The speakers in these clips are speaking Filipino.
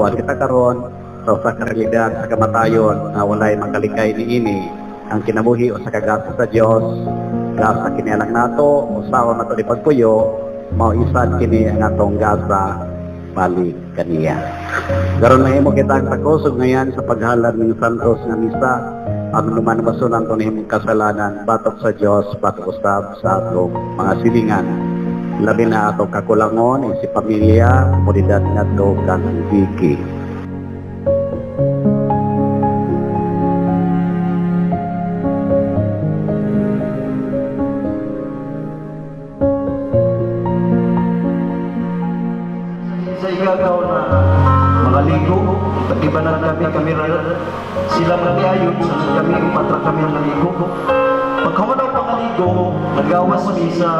buwan kita karon so sa realidad sa kamatayon na walay makalikay niini ang kinabuhi o sa kagasa sa Dios gasa kini anak nato usawa nato di pagpuyo mao isad kini ang atong gasa balik kaniya. Karon mahimo kita ang takusog ngayon sa paghalad ng santos nga misa ang lumanabasunan to nihimong kasalanan batok sa Dios batok usab sa atong mga silingan labi na atong kakulangon si pamilya komunidad ngadto kang Vicky. Igagaw na mga ligo, pag-ibanan kami sila mag-iayot sa kami, umatra kami ng ligo. Pagkamanaw mga ligo, nagawas misa,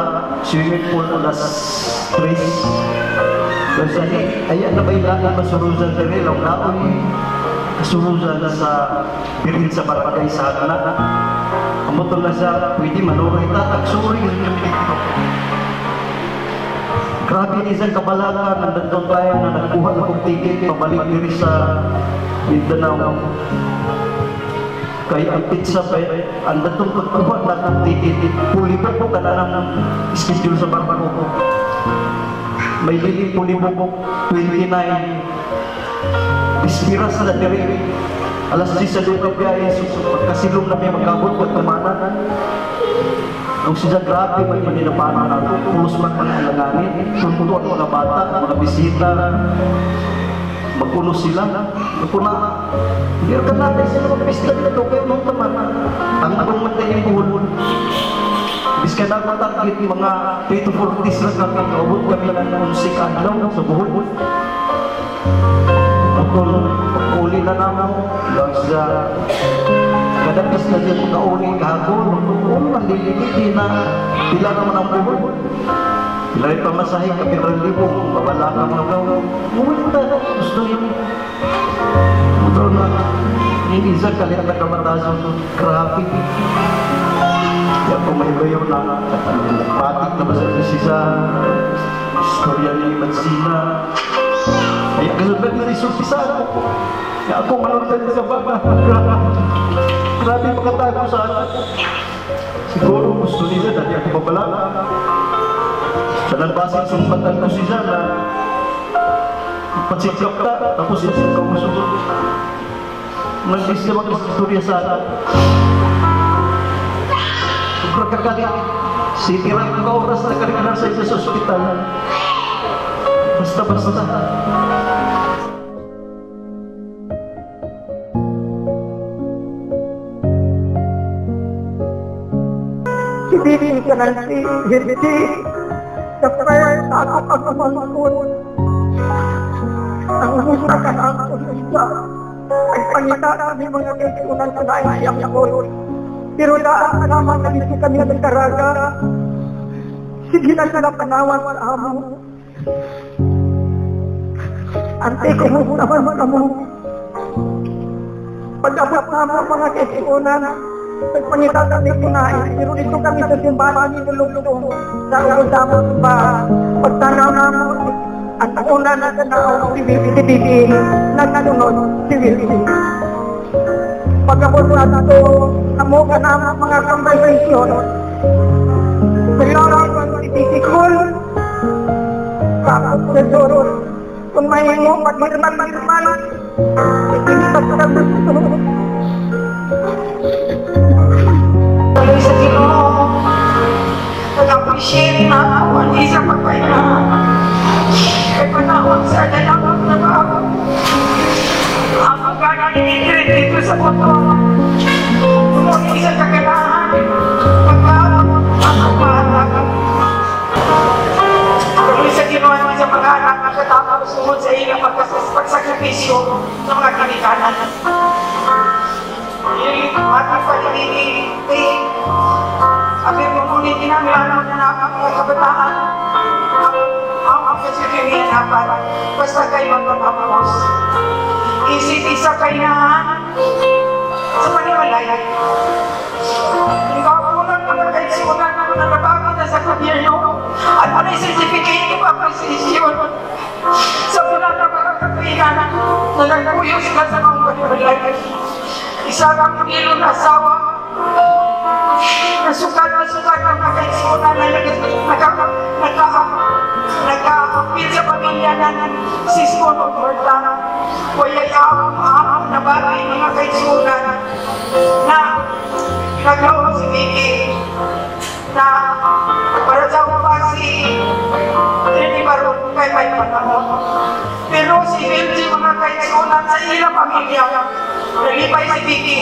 swimming pool alas 3. Kasi ayan na ba ilaan masuruzan na rin, laon kasuruzan na sa birin sa barangay sa anak. Kamutol na sa pwede manuray tatak, suri kami dito. Grabe isang kabalagan ng datong tayo na nagkuha na kong ticket pabalik diri sa Mindanao. Kaya ang pizza pa, ang datong pagkuha na kong ticket, puli pa po ka na ng schedule sa barbaro ko. May lili puli po po, 29. Ispiras na diri. Alas 10 sa doon ng biyahe, pagkasilong na may magkabot ko tumanan. Nung siya grabe, may maninapanan na ito, pulos man manalangani, tuntuan mga bata, mga bisita, magpunos sila, magpuna. Hindi ka natin sila magpista nito, kayo nung taman, ang agong matay yung buhon. Bis ka na matagit, mga 3 to 4 days lang kami, kaubot kami ng musik adlaw sa buhon. Pag-uli na naman, lang siya, kadapis na siya pagka-uli kahapon, naliliti na pila naman ang buhon. Pila rin pamasahe ka, pila rin libong, babala ka mga gawin. Muli na, gusto yun. Ito na, yung isa kalit na kamatasan, graphic. Kaya kung may bayo na, patik na ba sa isa, istorya ni Mansina. Kaya kasunod na isurpisa ako. Kaya ako maluntan sa baba. Grabe makatago sa akin. Siguro gusto nila dahil ako babala. Sa nalbasin sumbatan ko siya na ipatsikap ka, tapos isip ka musugot. Nagdis na mag-istorya sa akin. Sobrang kagalit. Sitirang ka oras na karikanar sa isa sa ospital. Basta-basta. Ibigin ka ng hindi kapag sa ako pagmamangkot ang umusta ka na ang kulisya ay pangita kami mga kaisunan sa naisiyang yakot pero daan ka naman nalisi kami ng karaga sige na sila panawan sa amo ante kumusta man kamo pag-abot naman mga kaisunan pagpangita kami kunain, pero dito kami sa simbahan ni Lulong sa ulang ba pagtanaw namin at ang una na tanaw si Bibi nagkanunod si Bibi. Pagkabot na ito, amo ka naman mga conversation kailangan si Bibi Kul kapag sesuron kung may mo pag-hirman ikinipag ka gusto tuloy sa Ginoo, nag-appreciate na ako ang isang pagpahinga. Kaya panahon sa dalawang trabaho, ang pagkakainin dito sa motor, kung isang kaganahan, pagkawag, ang pagpahanap. Tuloy sa Ginoo naman sa mga anak na katapos sumod sa ilang pagsakripisyo ng mga kanikanan. Ating paligid, aking mamulit kinamilanan na mga kabataan ang kasikinian dapat basta kayo magpapapos isip-isa kayahan sa panimalay ikaw po lang mga kaisimulan na nabago na sa gobyerno at ano yung certificate ng appreciation Sa mula na mga katuinan na nagpuyo sila sa mga pagbalay. Isa kang pagilo na asawa, nasukat ng makaisimunan na nagkakapit sa pamilya ng Sisko o Gorda. Kaya aham na bagay mga kaisimunan na nagawa si Vicky na para sa upasi hindi marunong kay may panahon. Pero si Vicky mga kaisimunan sa ilang pamilya nalipay si Vicky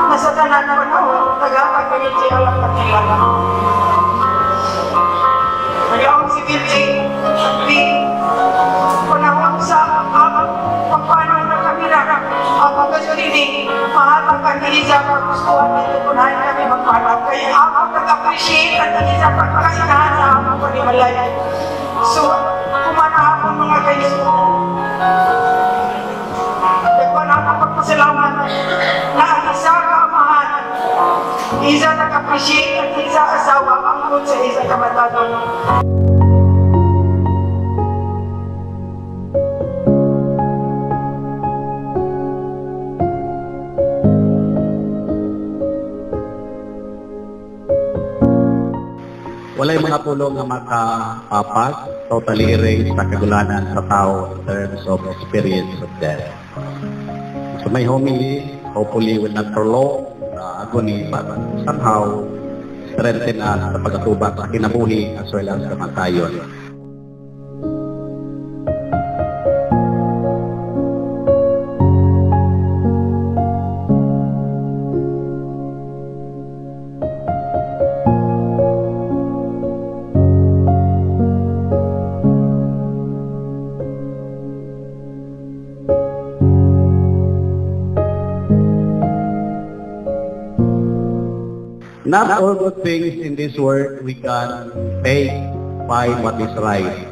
na sa tanan panahon nagkakagawin siya lang pagkilala. Nagawang si Vicky di panahon sa pagpaano na kami na ang pagkasulini mahatang kaniliza pagkustuhan nito kunahin kami magpanag kaya ako nag-appreciate at kaniliza pagkakainahan sa amang panimalay. So, kumanahapon mga kaisunan nagpanahapon pagpasalamat na ang isa kaamahan isa nag-appreciate at isa asawa ang sa isa kamatanon. Walay mga pulong nga makapapas, totally erase sa kagulanan sa tao in terms of experience of death. So may homily, hopefully will not prolong the agony, but somehow strengthen us sa pagkatubak sa kinabuhi as well as kamatayon. Not all good things in this world we can take, find what is right.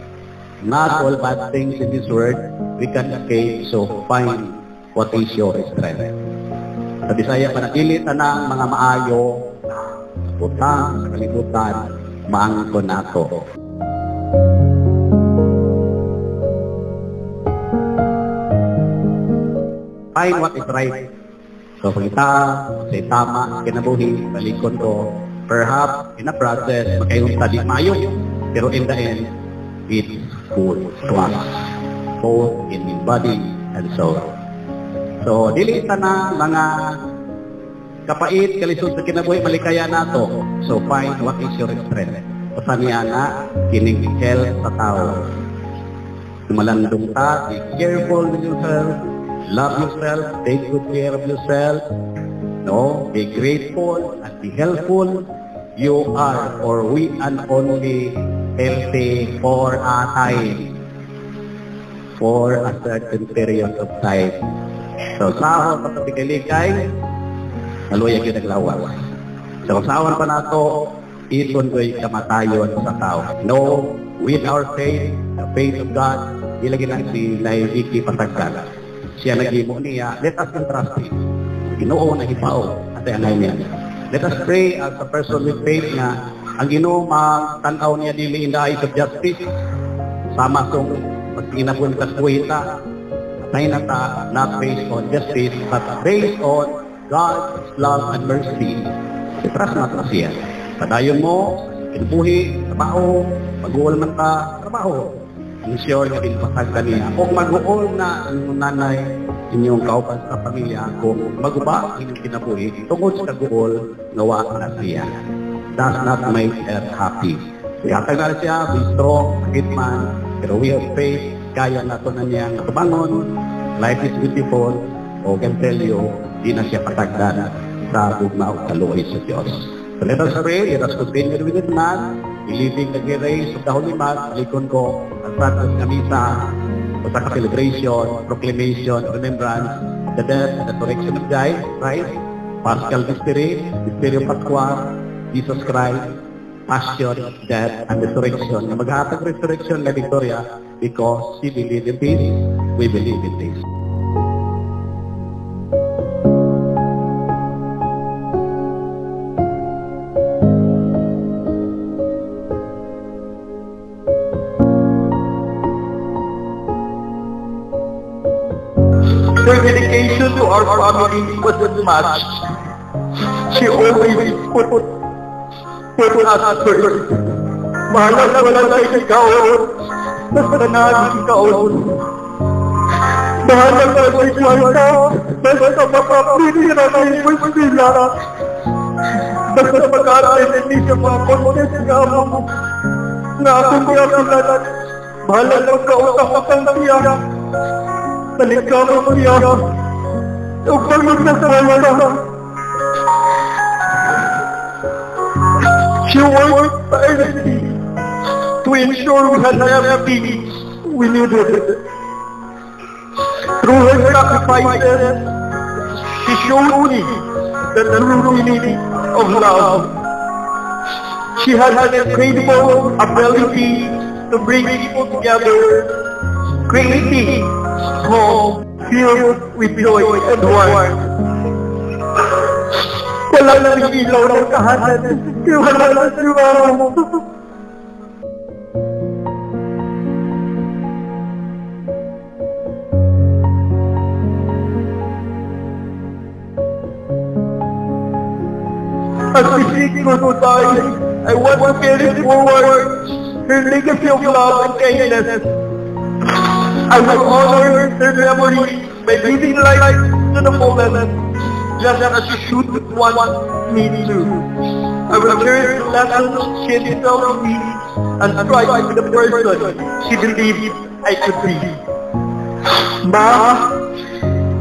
Not all bad things in this world we can escape, so find what is your strength. Sa Bisaya, panatili tanang mga maayo, utang sa kalibutan, maangkon nato. Find what is right. So, pag kita, sa tama, kinabuhi, balikon ko, perhaps, in a process, magkayong study mayo. Pero in the end, it's good to us, both in body and soul. So, dili ita na mga kapait, kalisod sa kinabuhi, malikaya nato. So, find what is your strength. Pasan niya na, kining health sa tao. Malandong ta, be careful with yourself. Love yourself, take good care of yourself. No, be grateful and be helpful. You are or we are only healthy for a time, for a certain period of time. So, sahon pa sa tigay-ligay, naluya yung naglawas. So, sahon pa na ito, iton ko'y kamatayon sa tao. No, with our faith, the faith of God, ilagin na si Vicky Patagkala. Siya nag-imo niya, let us entrust him. Ginoo na ipao at anay niya. Let us pray as a person with faith na ang Ginoo matanaw niya dili in the eyes of justice. Sama song pagkinabun sa kuwita. Patay na ta, not based on justice, but based on God's love and mercy. Trust na ta siya. Padayon mo, kinubuhi, trabaho, mag-uol man ta, trabaho. Ensure na pinapasag ka niya. Kung mag-uol na ang nanay, inyong kaupan sa pamilya, kung mag-uba inyong kinabuhi, tungod sa kag-uol, nawa na siya. Does not make her happy. Kaya tagal siya, be strong, sakit man, pero we have faith, kaya na ito na niyang tubangon, life is beautiful, o can tell you, di na siya patagdan sa bugnaw sa luoy sa Diyos. So let us pray, let us continue with this man, believing the grace of the Holy Mass, alikon ko, ang satos na misa, o sa celebration, proclamation, remembrance of the death and resurrection of Christ, Paschal Mystery, Mystery of Pascua, Jesus Christ, Passion, Death, and Resurrection. Na maghatag resurrection na Victoria because she believed in this, we believe in this. our family wasn't much, she always put us first. Mahalaga wala tayo ikaw, basta naging ikaw. Mahalaga sa ikwanta, basta makapitira na yung sila. Basta magkakainin sa mga kontes nga mo, na akong kaya mahalaga magkautang-utang siya. Talikama mo siya. Upang magsasama. She worked tirelessly to ensure we had everything we needed. Through her sacrifices, she showed me the true meaning of love. She had an incredible ability to bring people together, creating home filled with joy and warmth. Wala nang ilaw ng kahanan, wala nang siwara mo. As we seek to die, I want to carry forward her legacy of love and kindness. I will honor her memory by giving life to the fallen, just as she should want me to. I will cherish the lessons she instilled in me and strive to be the person she believed I could be. Ma,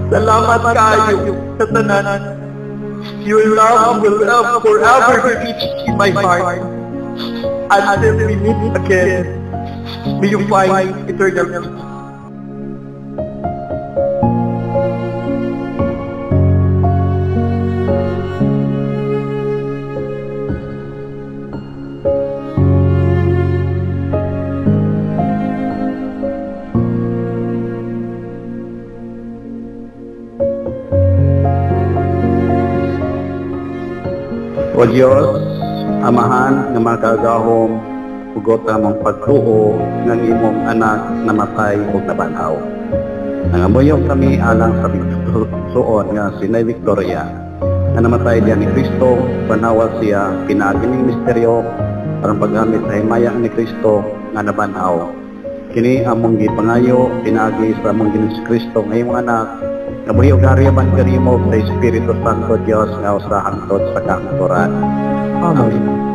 salamat kayo sa tanan. Your love will forever reach in my heart. Until we meet again, may you find eternal peace. O Diyos, Amahan nga makagahom, ugot among pagtuo ng imong anak na matay o nabanhaw. Nangamuyong kami alang sa bigsuon nga si Nay Victoria na namatay diyan ni Kristo, banawal siya, pinagining misteryo, parang paggamit sa himaya ni Kristo nga nabanhaw. Kini among gipangayo, pinagi sa among Ginoong Kristo nga imong anak, nabuhi og hariyaman kanimo sa Espiritu Santo Dios nga usa hangtod sa kahangturan. Amen.